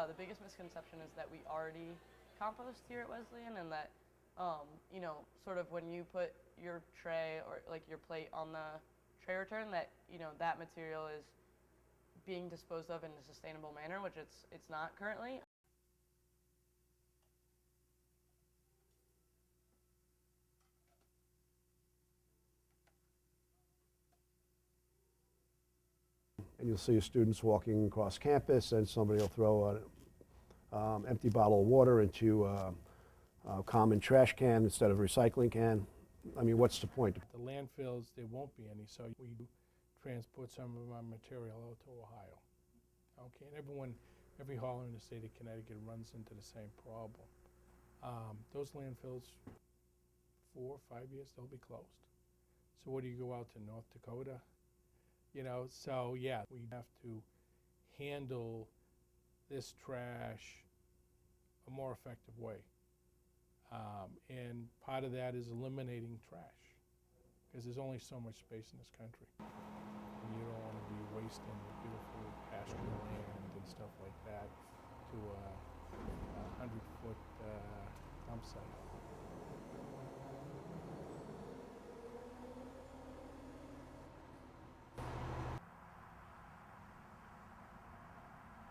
the biggest misconception is that we already compost here at Wesleyan, and that sort of when you put your tray or like your plate on the tray return, that that material is being disposed of in a sustainable manner, which it's not currently. And you'll see students walking across campus, and somebody will throw an empty bottle of water into a common trash can instead of a recycling can. I mean, what's the point? The landfills, there won't be any, so we transport some of our material out to Ohio. Okay, and every hauler in the state of Connecticut runs into the same problem. Those landfills, 4 or 5 years, they'll be closed. So what do you go out to North Dakota? So yeah, we have to handle this trash a more effective way. And part of that is eliminating trash, because there's only so much space in this country. And you don't want to be wasting beautiful pasture land and stuff like that to a 100-foot dump site.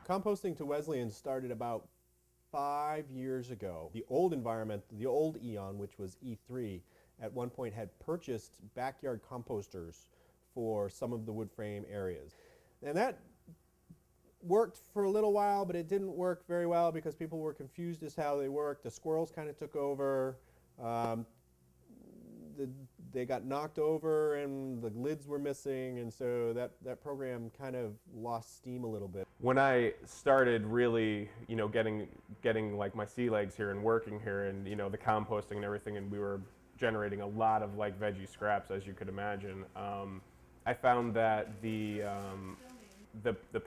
Composting to Wesleyan started about 5 years ago. The old environment, the old Eon, which was E3, at one point had purchased backyard composters for some of the wood frame areas. And that worked for a little while, but it didn't work very well because people were confused as how they worked. The squirrels kind of took over. They got knocked over and the lids were missing, and so that program kind of lost steam a little bit. When I started really, getting like my sea legs here and working here, and the composting and everything, and we were generating a lot of like veggie scraps, as you could imagine. I found that the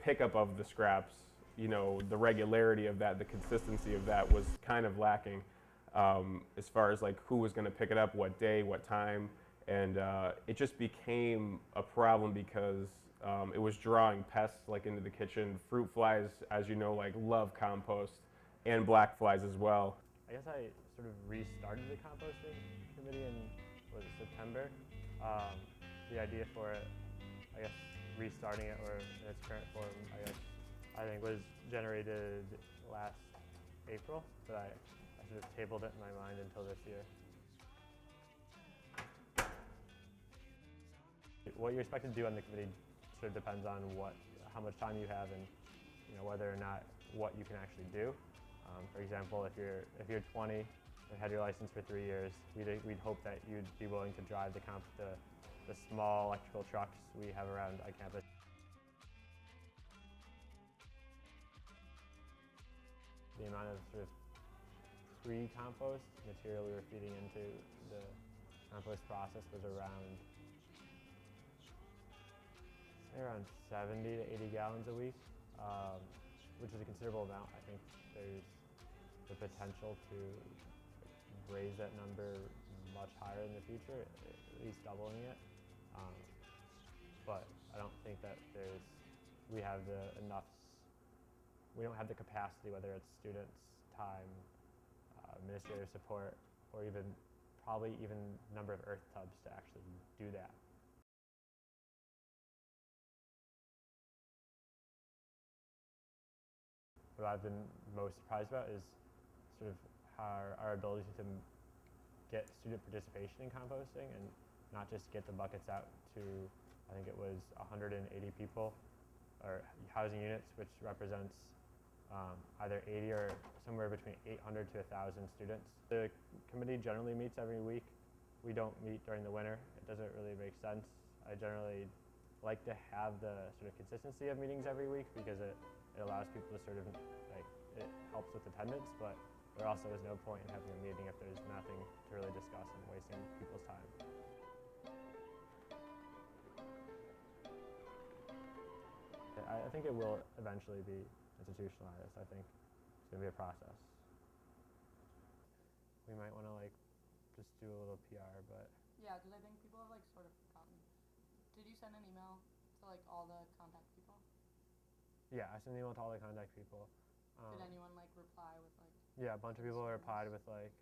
pickup of the scraps, the regularity of that, the consistency of that was kind of lacking. As far as like who was going to pick it up, what day, what time, and it just became a problem because it was drawing pests like into the kitchen. Fruit flies, as you know, like love compost, and black flies as well. I guess I sort of restarted the composting committee in September. The idea for it, I guess, restarting it or in its current form, I think was generated last April, but I sort of tabled it in my mind until this year. What you're expected to do on the committee sort of depends on how much time you have and whether or not what you can actually do. For example, if you're 20 and had your license for 3 years, we'd hope that you'd be willing to drive the small electrical trucks we have around our campus. The amount of sort of pre-compost material we were feeding into the compost process was around 70 to 80 gallons a week, which is a considerable amount. I think there's the potential to raise that number much higher in the future, at least doubling it. But I don't think that we don't have the capacity, whether it's students, time, administrative support, or probably even number of earth tubs to actually do that. What I've been most surprised about is sort of our ability to get student participation in composting and not just get the buckets out to, I think it was 180 people, or housing units, which represents either 80 or somewhere between 800 to 1,000 students. The committee generally meets every week. We don't meet during the winter. It doesn't really make sense. I generally like to have the sort of consistency of meetings every week because it allows people to sort of, it helps with attendance, but there also is no point in having a meeting if there's nothing to really discuss and wasting people's time. I think it will eventually be institutionalized. I think it's going to be a process. We might want to just do a little PR, but... Yeah, because I think people have sort of forgotten. Did you send an email to all the contact people? Yeah, I sent an email to all the contact people. Did anyone like reply with like? Yeah, a bunch of people replied with like,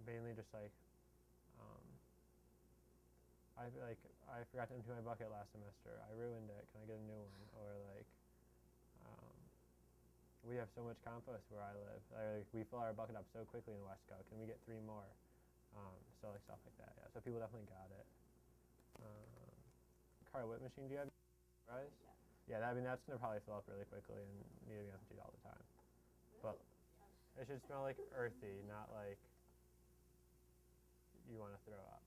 mainly just like, I forgot to empty my bucket last semester. I ruined it. Can I get a new one? Or like, we have so much compost where I live. We fill our bucket up so quickly in Wesco. Can we get 3 more? So like stuff like that. Yeah. So people definitely got it. Car whip machine. Do you have? Right? Yeah. I mean that's gonna probably fill up really quickly and need to be emptied all the time. But it should smell like earthy, not like you want to throw up.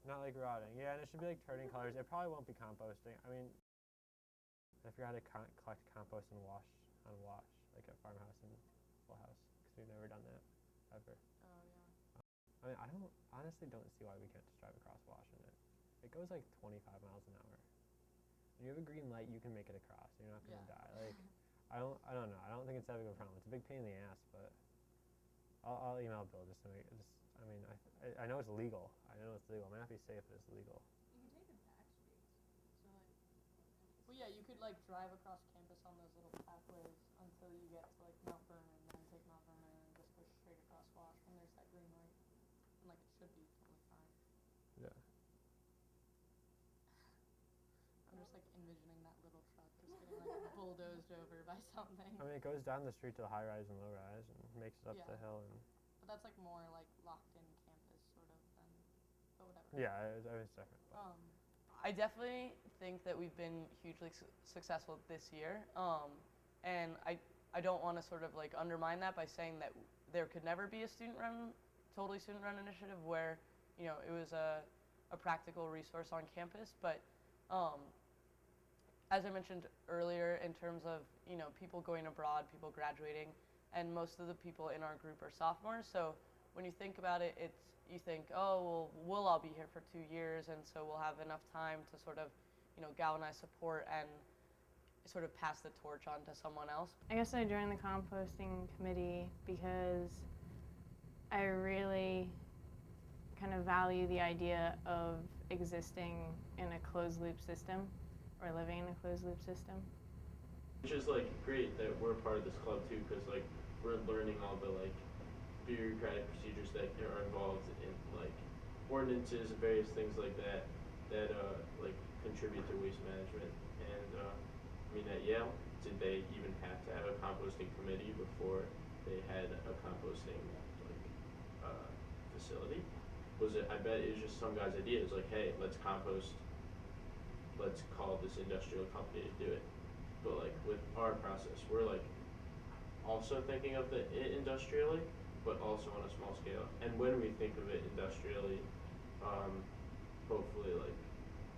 Not like rotting. Yeah, and it should be like turning colors. It probably won't be composting. I mean, I forgot to collect compost and wash, like at farmhouse and full house, because we've never done that ever. Oh yeah. I mean, I honestly don't see why we can't just drive across Wash in it. It goes like 25 miles an hour. When you have a green light, you can make it across. You're not gonna die. Like, I don't know. I don't think it's that big of a problem. It's a big pain in the ass, but I'll email Bill just to make it. I mean, I know it's legal. I know it's legal. It might not be safe, but it's legal. You can take the back streets. So like, well yeah, you could like drive across campus on those little pathways until you get to like Mount Vernon, then take Mount Vernon and just go straight across Wash when there's that green light. And like it should be totally fine. Yeah. I'm just like envisioning that little truck just getting like bulldozed over by something. I mean, it goes down the street to the high rise and low rise and makes it up the hill and. But that's like more like locked in campus sort of than, but whatever. Yeah, it's different. I definitely think that we've been hugely successful this year, and I don't want to sort of like undermine that by saying that there could never be a totally student-run initiative where, you know, it was a practical resource on campus, but as I mentioned earlier, in terms of, you know, people going abroad, people graduating, and most of the people in our group are sophomores, so when you think about it, you think, oh, well, we'll all be here for 2 years, and so we'll have enough time to sort of, you know, galvanize support and sort of pass the torch on to someone else. I guess I joined the composting committee because I really kind of value the idea of existing in a closed loop system or living in a closed loop system. It's just like great that we're part of this club too, because like we're learning all the like bureaucratic procedures that are involved in like ordinances and various things like that like contribute to waste management. And I mean at Yale, did they even have to have a composting committee before they had a composting like facility? Was it? I bet it was just some guy's idea. It's like, hey, let's compost. Let's call this industrial company to do it. But like with our process, we're like also thinking of it industrially, but also on a small scale. And when we think of it industrially, hopefully like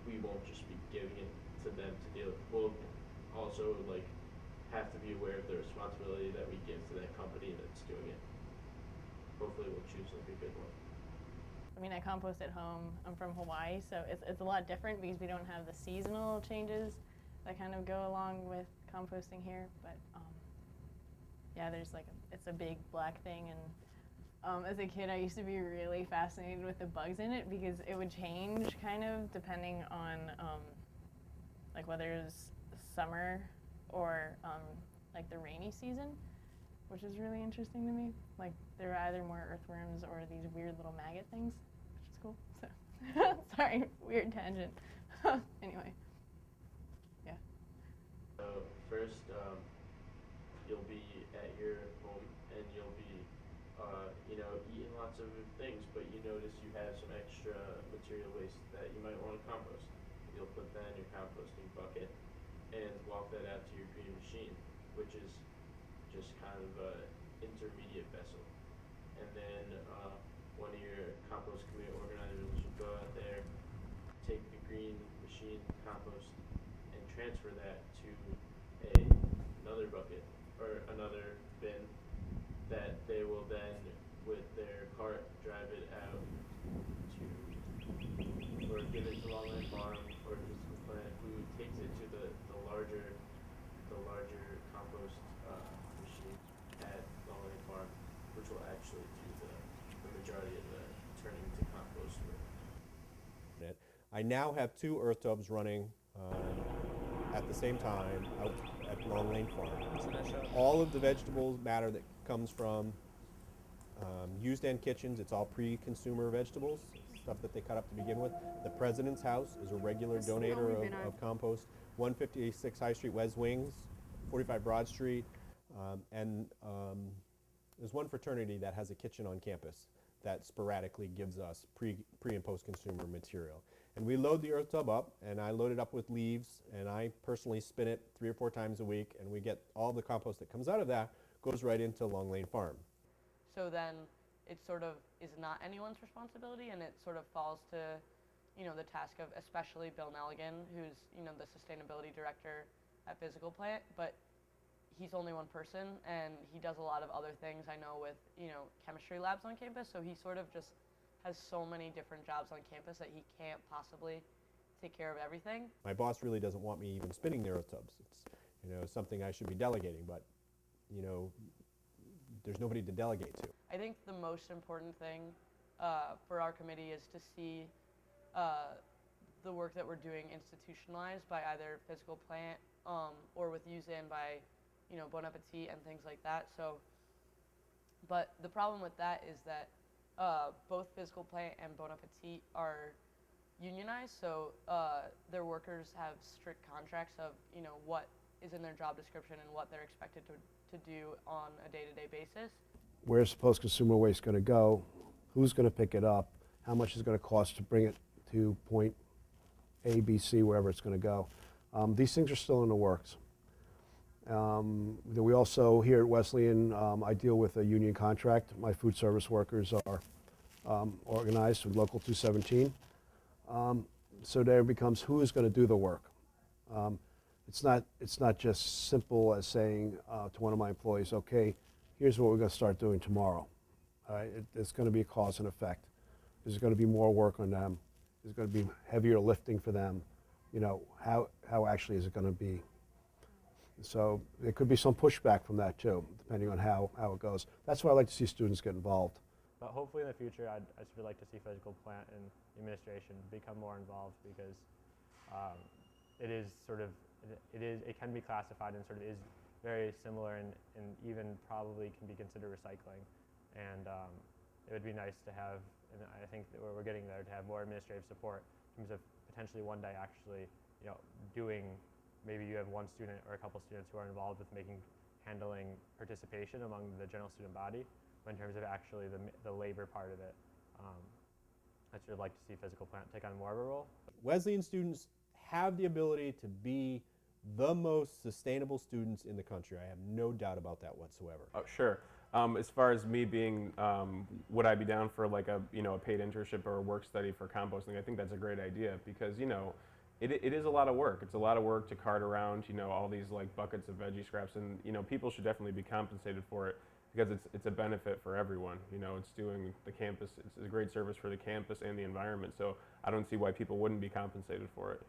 we won't just be giving it to them to deal with. We'll also like have to be aware of the responsibility that we give to that company that's doing it. Hopefully we'll choose like a good one. I mean, I compost at home. I'm from Hawaii, so it's a lot different because we don't have the seasonal changes that kind of go along with composting here. But yeah, there's like it's a big black thing, and as a kid, I used to be really fascinated with the bugs in it because it would change kind of depending on like whether it was summer or like the rainy season, which is really interesting to me. Like there were either more earthworms or these weird little maggot things, which is cool. So sorry, weird tangent. Anyway, yeah. So first, you'll be at your home and you'll be, you know, eating lots of things, but you notice you have some extra material waste that you might want to compost. You'll put that in your composting bucket and walk that out to your green machine, which is just kind of a intermediate vessel. And then one of your compost committee organizers will go out there, take the green machine compost, and transfer that to another bucket or another bin that they will then, with their cart, drive it out to, or give it to Longline Farm, or just the plant who takes it to the larger compost machine at Longline Farm, which will actually do the majority of the turning to compost work. I now have 2 earth tubs running at the same time out at Long Lane Farm. All of the vegetable matter that comes from used end kitchens, it's all pre-consumer vegetables, stuff that they cut up to begin with. The President's House is a regular donator of compost. 156 High Street, Wes Wings, 45 Broad Street, and there's one fraternity that has a kitchen on campus that sporadically gives us pre and post consumer material. And we load the earth tub up, and I load it up with leaves, and I personally spin it 3 or 4 times a week, and we get all the compost that comes out of that goes right into Long Lane Farm. So then it sort of is not anyone's responsibility, and it sort of falls to, you know, the task of especially Bill Nelligan, who's, you know, the sustainability director at Physical Plant, but he's only one person, and he does a lot of other things, I know, with, you know, chemistry labs on campus, so he sort of just has so many different jobs on campus that he can't possibly take care of everything. My boss really doesn't want me even spinning the earth tubs. It's, you know, something I should be delegating, but, you know, there's nobody to delegate to. I think the most important thing for our committee is to see the work that we're doing institutionalized by either Physical Plant or with Use In by, you know, Bon Appetit and things like that. So, but the problem with that is that both Physical Plant and Bon Appetit are unionized, so their workers have strict contracts of, you know, what is in their job description and what they're expected to do on a day-to-day basis. Where's post-consumer waste going to go? Who's going to pick it up? How much is it going to cost to bring it to point A, B, C, wherever it's going to go? These things are still in the works. We also, here at Wesleyan, I deal with a union contract. My food service workers are organized with Local 217. So there becomes who is going to do the work. It's not just simple as saying to one of my employees, okay, here's what we're going to start doing tomorrow. All right, it's going to be a cause and effect. There's going to be more work on them. There's going to be heavier lifting for them. You know, how actually is it going to be? So there could be some pushback from that too, depending on how it goes. That's why I like to see students get involved. But hopefully in the future, I'd sort of like to see Physical Plant and administration become more involved, because it is sort of, it can be classified and sort of is very similar and even probably can be considered recycling. And it would be nice to have, and I think that we're getting there, to have more administrative support in terms of potentially one day actually, you know, doing, maybe you have one student or a couple students who are involved with handling participation among the general student body, but in terms of actually the labor part of it, I'd sort of like to see Physical Plant take on more of a role. Wesleyan students have the ability to be the most sustainable students in the country. I have no doubt about that whatsoever. Oh, sure. As far as me being, would I be down for like a, you know, a paid internship or a work study for composting? I think that's a great idea, because, you know, it is a lot of work. It's a lot of work to cart around, you know, all these like buckets of veggie scraps, and, you know, people should definitely be compensated for it, because it's a benefit for everyone. You know, it's doing the campus, it's a great service for the campus and the environment, so I don't see why people wouldn't be compensated for it.